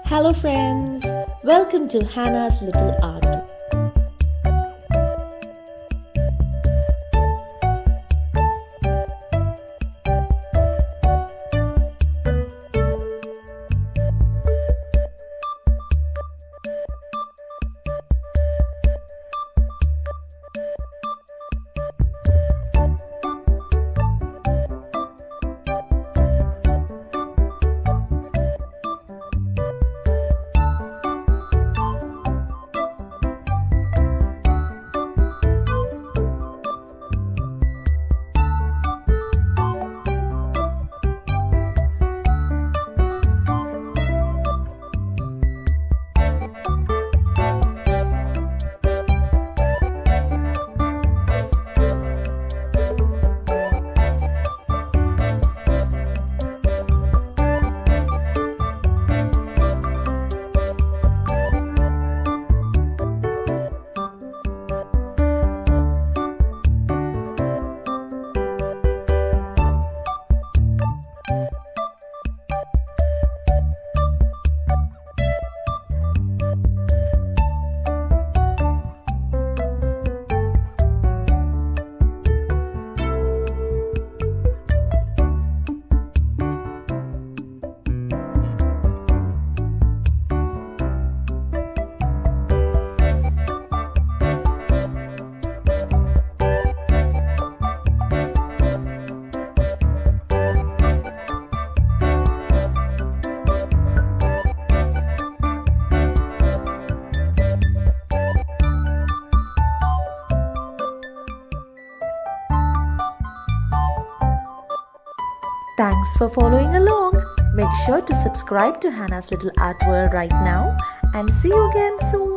Hello friends, welcome to Hannah's Little Art. Thanks for following along. Make sure to subscribe to Hannah's Little Art World right now and see you again soon.